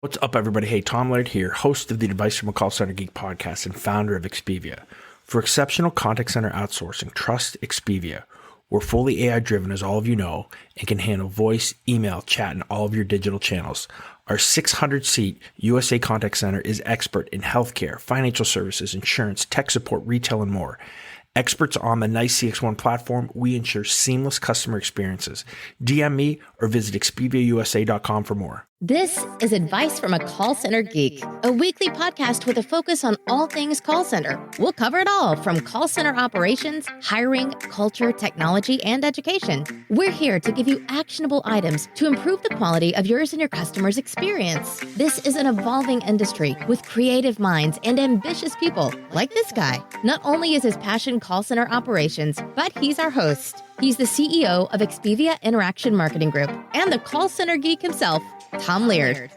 What's up, everybody? Hey, Tom Laird here, host of the Advice from a Call Center Geek podcast and founder of Expivia. For exceptional contact center outsourcing, trust Expivia. We're fully AI-driven, as all of you know, and can handle voice, email, chat, and all of your digital channels. Our 600-seat USA contact center is expert in healthcare, financial services, insurance, tech support, retail, and more. Experts on the NICE CX1 platform, we ensure seamless customer experiences. DM me or visit expiviausa.com for more. This is Advice from a Call Center Geek, a weekly podcast with a focus on all things call center. We'll cover it all from call center operations, hiring, culture, technology, and education. We're here to give you actionable items to improve the quality of yours and your customers' experience. This is an evolving industry with creative minds and ambitious people like this guy. Not only is his passion call center operations, but he's our host. He's the CEO of Expivia Interaction Marketing Group and the Call Center Geek himself, Tom Laird.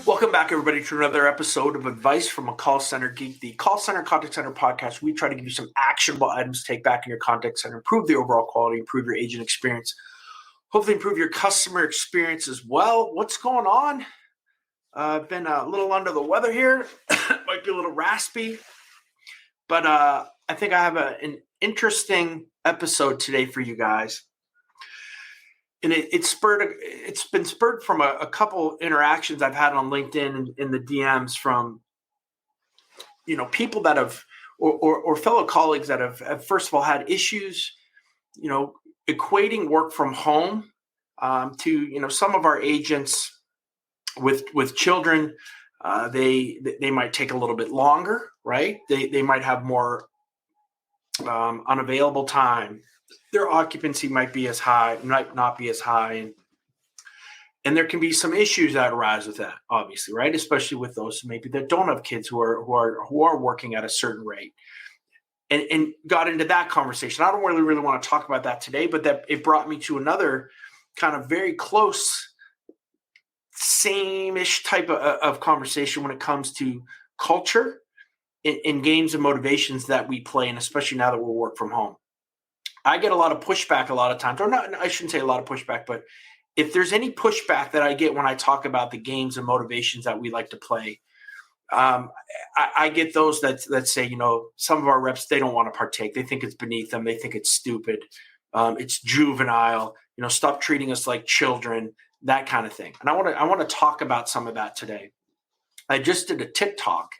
Welcome back, everybody, to another episode of Advice from a Call Center Geek, the call center contact center podcast. We try to give you some actionable items to take back in your contact center, improve the overall quality, improve your agent experience, hopefully improve your customer experience as well. What's going on? I've been a little under the weather here. Might be a little raspy, but I think I have an interesting episode today for you guys. And it's been spurred from a couple interactions I've had on LinkedIn in the DMs from, people that have, or fellow colleagues that have first of all had issues, equating work from home to, some of our agents with children. They might take a little bit longer, right? They might have more unavailable time. Their occupancy might be as high, might not be as high, and there can be some issues that arise with that, obviously, right? Especially with those maybe that don't have kids who are working at a certain rate, and got into that conversation. I don't really want to talk about that today, but that it brought me to another kind of very close, same-ish type of conversation when it comes to culture in games and motivations that we play, and especially now that we're work from home. I get a lot of pushback a lot of times, or not, I shouldn't say a lot of pushback, but if there's any pushback that I get when I talk about the games and motivations that we like to play, I get those that say, some of our reps, they don't want to partake. They think it's beneath them. They think it's stupid. It's juvenile, stop treating us like children, that kind of thing. And I want to talk about some of that today. I just did a TikTok,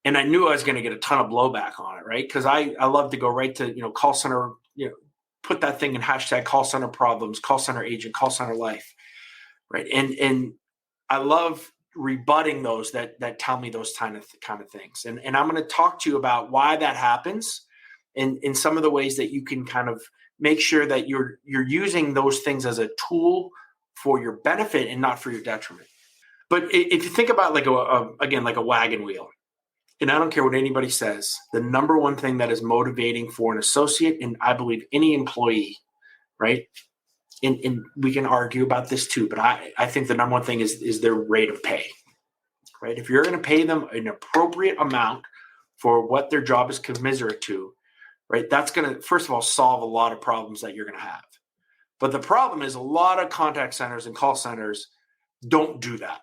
and I knew I was going to get a ton of blowback on it, right? Because I love to go right to, call center, put that thing in hashtag call center problems, call center agent, call center life, right? And I love rebutting those that tell me those kind of things. And I'm going to talk to you about why that happens and in some of the ways that you can kind of make sure that you're using those things as a tool for your benefit and not for your detriment. But if you think about like a wagon wheel, and I don't care what anybody says, the number one thing that is motivating for an associate, and I believe any employee, right? And we can argue about this too, but I think the number one thing is their rate of pay, right? If you're going to pay them an appropriate amount for what their job is commensurate to, right? That's going to, first of all, solve a lot of problems that you're going to have. But the problem is a lot of contact centers and call centers don't do that,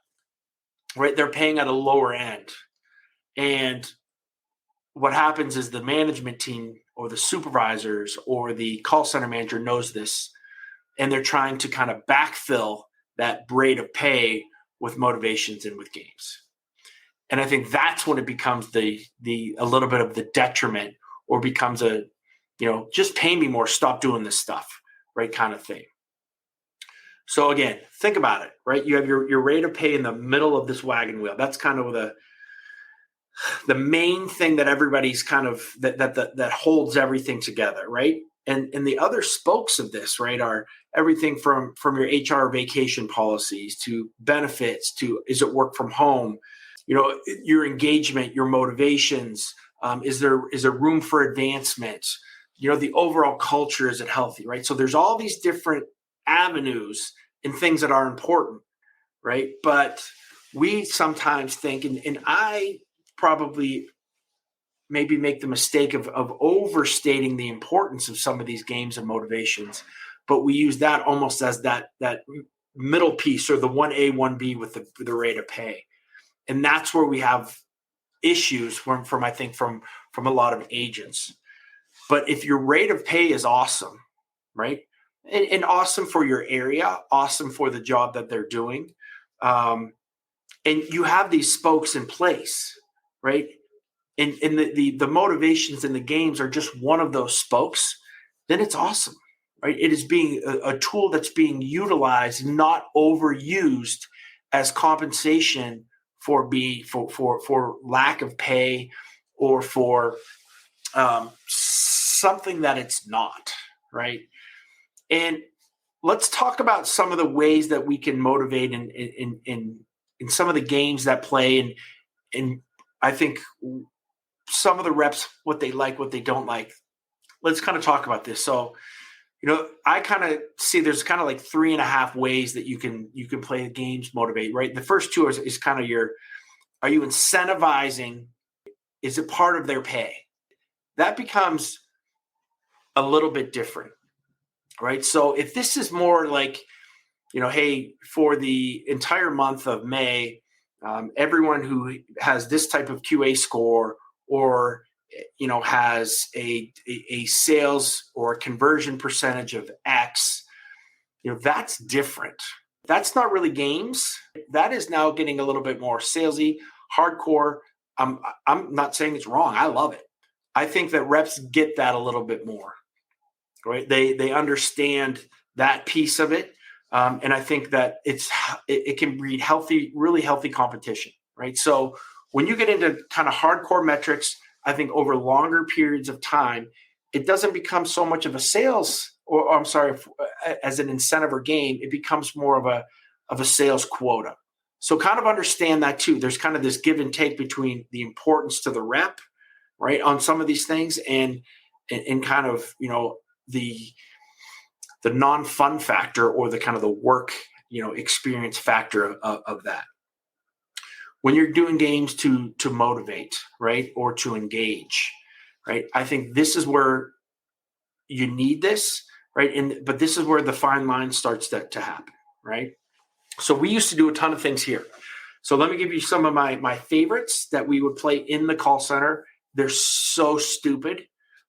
right? They're paying at a lower end. And what happens is the management team or the supervisors or the call center manager knows this, and they're trying to kind of backfill that rate of pay with motivations and with games. And I think that's when it becomes a little bit of the detriment, or becomes just pay me more, stop doing this stuff, right, kind of thing. So again, think about it, right? You have your rate of pay in the middle of this wagon wheel. That's kind of the main thing that everybody's kind of that holds everything together, right? And the other spokes of this, right, are everything from your HR vacation policies to benefits to, is it work from home, your engagement, your motivations, is there room for advancement, the overall culture, is it healthy, right? So there's all these different avenues and things that are important, right? But we sometimes think, and I probably maybe make the mistake of overstating the importance of some of these games and motivations but we use that almost as that middle piece, or the 1A, 1B with the rate of pay. And that's where we have issues from a lot of agents. But if your rate of pay is awesome, right? And awesome for your area, awesome for the job that they're doing. And you have these spokes in place, right? And the motivations in the games are just one of those spokes, then it's awesome, right? It is being a tool that's being utilized, not overused as compensation for lack of pay, or for something that it's not, right? And let's talk about some of the ways that we can motivate in some of the games that play, and I think some of the reps, what they like, what they don't like. Let's kind of talk about this. So, I kind of see there's kind of like 3.5 ways that you can play the games, motivate, right? The first two is kind of are you incentivizing? Is it part of their pay? That becomes a little bit different, right? So if this is more like, hey, for the entire month of May, everyone who has this type of QA score, or has a sales or a conversion percentage of X, that's different. That's not really games. That is now getting a little bit more salesy, hardcore. I'm not saying it's wrong. I love it. I think that reps get that a little bit more, right? They understand that piece of it, and I think that it can breed really healthy competition, right? So when you get into kind of hardcore metrics, I think over longer periods of time, it doesn't become so much of a sales, as an incentive or game. It becomes more of a sales quota. So kind of understand that too. There's kind of this give and take between the importance to the rep, right, on some of these things, and kind of the non-fun factor, or the kind of the work experience factor of that. When you're doing games to motivate, right, or to engage, right, I think this is where you need this, right, but this is where the fine line starts to happen, right? So we used to do a ton of things here. So let me give you some of my favorites that we would play in the call center. They're so stupid,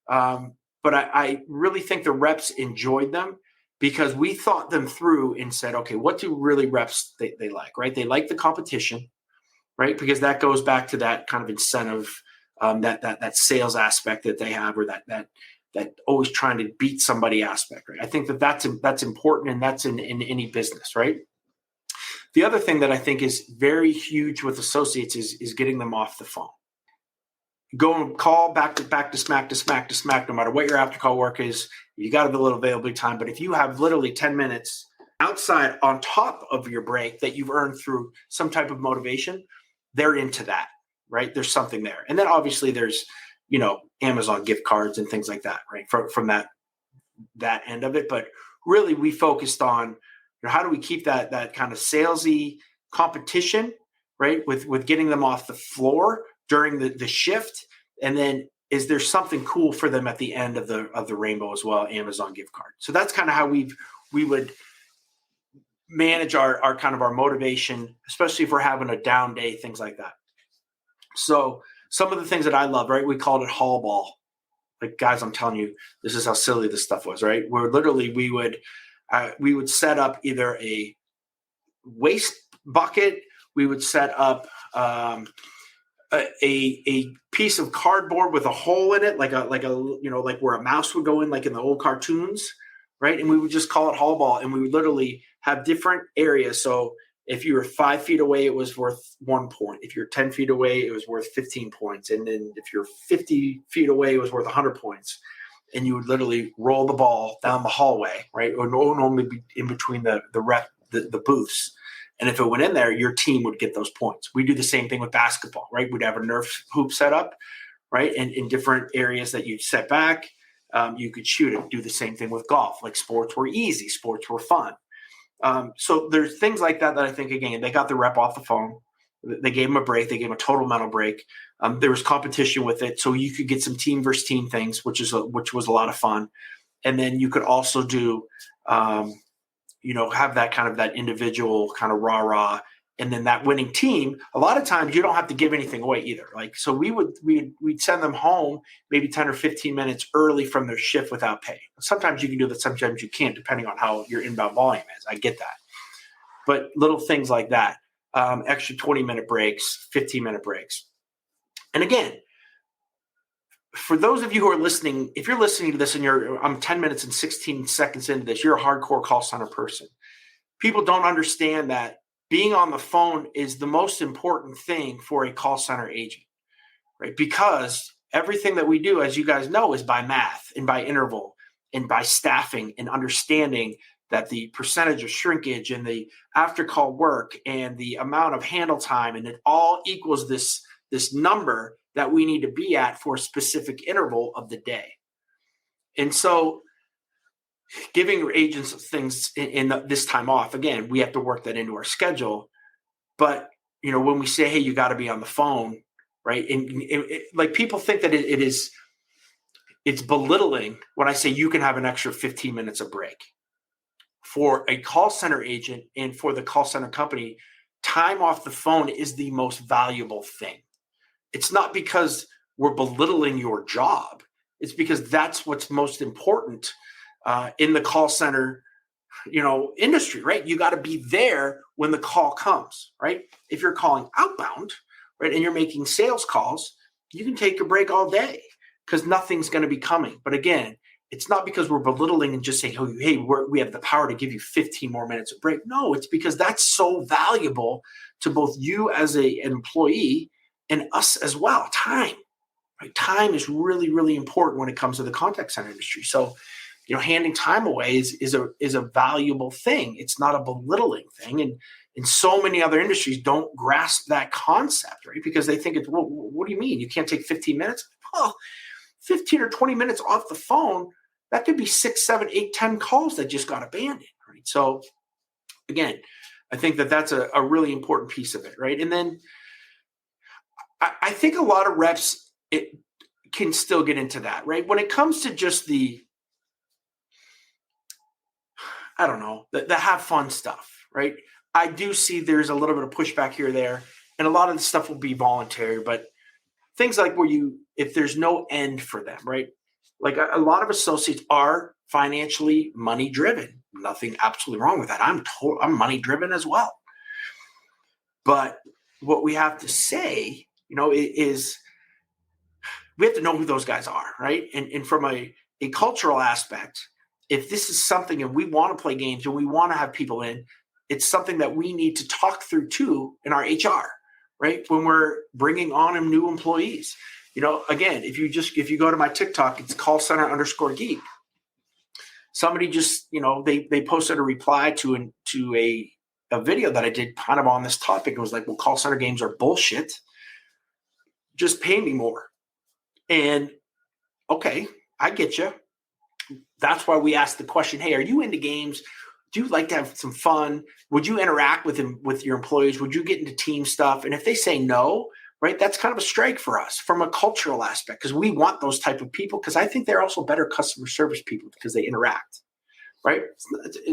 but I really think the reps enjoyed them, because we thought them through and said, okay, what do really reps they like, right? They like the competition, right? Because that goes back to that kind of incentive, that sales aspect that they have, or that always trying to beat somebody aspect, right? I think that's important, and that's in any business, right? The other thing that I think is very huge with associates is getting them off the phone. Go and call back to smack, no matter what your after call work is. You got a little availability time, but if you have literally 10 minutes outside on top of your break that you've earned through some type of motivation, they're into that, right? There's something there. And then obviously there's, Amazon gift cards and things like that, right? From that end of it. But really we focused on, how do we keep that kind of salesy competition, right? With getting them off the floor during the shift. And then is there something cool for them at the end of the rainbow as well, Amazon gift card. So that's kind of how we would manage our kind of our motivation, especially if we're having a down day, things like that. So some of the things that I love, right? We called it hall ball. Like, guys, I'm telling you, this is how silly this stuff was, right? Where literally we would set up either a waste bucket, we would set up a piece of cardboard with a hole in it, like where a mouse would go in, like in the old cartoons, right? And we would just call it hall ball, and we would literally have different areas. So if you were 5 feet away, it was worth 1 point. If you're 10 feet away, it was worth 15 points. And then if you're 50 feet away, it was worth 100 points. And you would literally roll the ball down the hallway, right? Or normally be in between the booths. And if it went in there, your team would get those points. We do the same thing with basketball, right? We'd have a Nerf hoop set up, right? And in different areas that you'd set back, you could shoot it. Do the same thing with golf. Like, sports were easy. Sports were fun. So there's things like that I think, again, they got the rep off the phone. They gave them a break. They gave them a total mental break. There was competition with it. So you could get some team versus team things, which was a lot of fun. And then you could also do have that kind of that individual kind of rah-rah. And then that winning team, a lot of times you don't have to give anything away either. Like, so we'd send them home maybe 10 or 15 minutes early from their shift without pay. Sometimes you can do that. Sometimes you can't, depending on how your inbound volume is. I get that. But little things like that, extra 20-minute breaks, 15-minute breaks. And again, for those of you who are listening, if you're listening to this and I'm 10 minutes and 16 seconds into this, you're a hardcore call center person. People don't understand that being on the phone is the most important thing for a call center agent, right? Because everything that we do, as you guys know, is by math and by interval and by staffing and understanding that the percentage of shrinkage and the after call work and the amount of handle time, and it all equals this number that we need to be at for a specific interval of the day. And so giving agents things in this time off, again, we have to work that into our schedule. But, when we say, hey, you got to be on the phone, right? And like people think that it's belittling when I say you can have an extra 15 minutes of break. For a call center agent and for the call center company, time off the phone is the most valuable thing. It's not because we're belittling your job. It's because that's what's most important in the call center, industry, right? You got to be there when the call comes, right? If you're calling outbound, right, and you're making sales calls, you can take a break all day because nothing's going to be coming. But again, it's not because we're belittling and just saying, hey, we have the power to give you 15 more minutes of break. No, it's because that's so valuable to both you as an employee and us as well. Time, right? Time is really, really important when it comes to the contact center industry. So, handing time away is a valuable thing. It's not a belittling thing. And so many other industries don't grasp that concept, right? Because they think, what do you mean? You can't take 15 minutes? Well, 15 or 20 minutes off the phone, that could be 6, 7, 8, 10 calls that just got abandoned, right? So again, I think that's a really important piece of it, right? And then I think a lot of reps can still get into that, right? When it comes to just the have fun stuff, right? I do see there's a little bit of pushback here or there, and a lot of the stuff will be voluntary, but things like if there's no end for them, right? Like a lot of associates are financially money driven. Nothing absolutely wrong with that. I'm money driven as well. But what we have to say, is we have to know who those guys are, right? And from a cultural aspect, if this is something and we want to play games and we want to have people in, it's something that we need to talk through too in our HR, right? When we're bringing on new employees. Again, if you go to my TikTok, it's Call Center _Geek. Somebody just, they posted a reply to a video that I did kind of on this topic. It was like, well, call center games are bullshit. Just pay me more. And okay, I get you. That's why we asked the question, hey, are you into games? Do you like to have some fun? Would you interact with your employees? Would you get into team stuff? And if they say no, right, that's kind of a strike for us from a cultural aspect, because we want those type of people, because I think they're also better customer service people because they interact, right?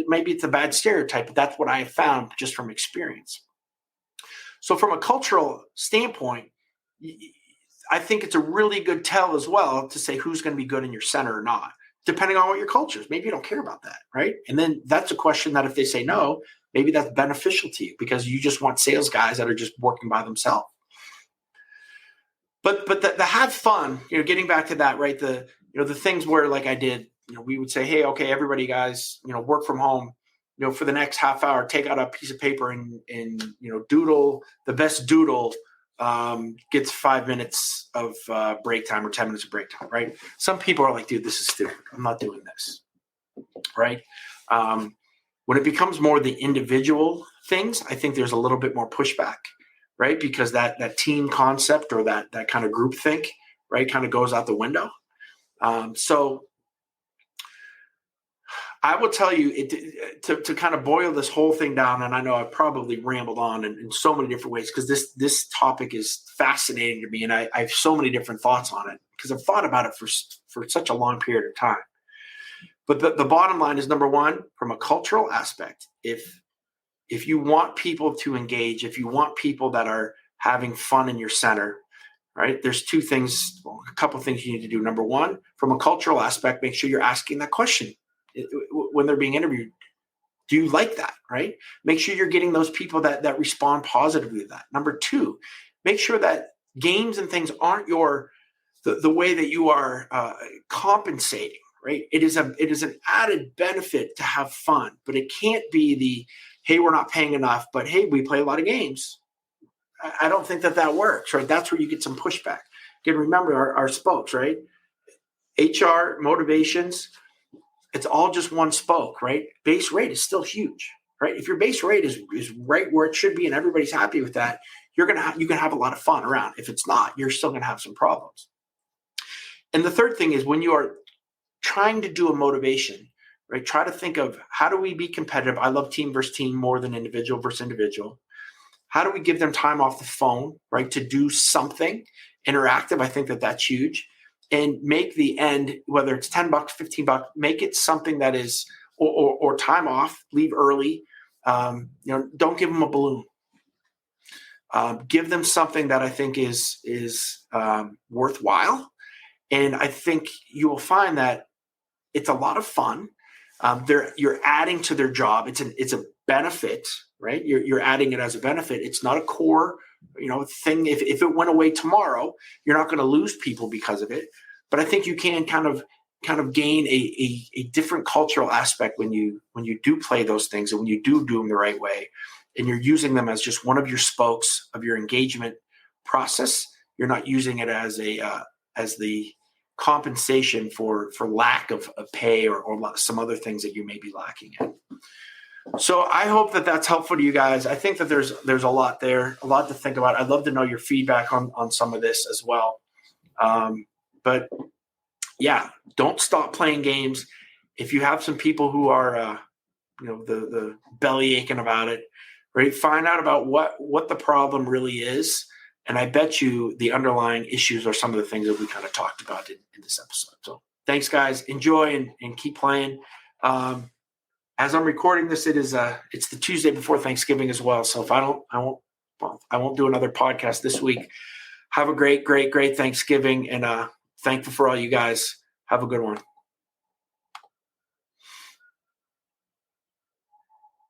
Maybe it's a bad stereotype, but that's what I have found just from experience. So from a cultural standpoint, I think it's a really good tell as well to say who's going to be good in your center or not, depending on what your culture is. Maybe you don't care about that, right? And then that's a question that if they say no, maybe that's beneficial to you because you just want sales guys that are just working by themselves. But the have fun, getting back to that, right? The things where, like I did, we would say, hey, okay, everybody, guys, work from home, for the next half hour, take out a piece of paper and doodle. The best doodle gets 5 minutes of break time or 10 minutes of break time, right? Some people are like, dude, this is stupid. I'm not doing this, right? When it becomes more the individual things, I think there's a little bit more pushback, right? Because that team concept or that kind of group think, right, kind of goes out the window. So I will tell you to kind of boil this whole thing down, and I know I've probably rambled on in so many different ways because this topic is fascinating to me, and I have so many different thoughts on it because I've thought about it for such a long period of time. But the bottom line is, number one, from a cultural aspect, if you want people to engage, if you want people that are having fun in your center, right, there's a couple of things you need to do. Number one, from a cultural aspect, make sure you're asking that question when they're being interviewed. Do you like that, right? Make sure you're getting those people that respond positively to that. Number two, make sure that games and things aren't the way that you are compensating, right? It is an added benefit to have fun, but it can't be hey, we're not paying enough, but hey, we play a lot of games. I don't think that works, right? That's where you get some pushback. Again, remember our spokes, right? HR, motivations, it's all just one spoke, right? Base rate is still huge, right? If your base rate is right where it should be and everybody's happy with that, you can have a lot of fun around. If it's not, you're still going to have some problems. And the third thing is, when you are trying to do a motivation, right? Try to think of, how do we be competitive? I love team versus team more than individual versus individual. How do we give them time off the phone, right, to do something interactive? I think that's huge. And make the end, whether it's $10, $15, make it something that is, or time off, leave early. Don't give them a balloon. Give them something that I think is worthwhile. And I think you will find that it's a lot of fun. You're adding to their job. It's a benefit, right? You're adding it as a benefit. It's not a core, thing. If it went away tomorrow, you're not going to lose people because of it. But I think you can kind of gain a different cultural aspect when you do play those things, and when you do them the right way, and you're using them as just one of your spokes of your engagement process. You're not using it as the compensation for lack of pay or some other things that you may be lacking in. So I hope that's helpful to you guys. I think that there's a lot there, a lot to think about. I'd love to know your feedback on some of this as well. But yeah, don't stop playing games. If you have some people who are, the belly aching about it, right? Find out about what the problem really is. And I bet you the underlying issues are some of the things that we kind of talked about in this episode. So thanks, guys. Enjoy and keep playing. As I'm recording this, it's the Tuesday before Thanksgiving as well. So if I won't do another podcast this week. Have a great, great, great Thanksgiving, and thankful for all you guys. Have a good one.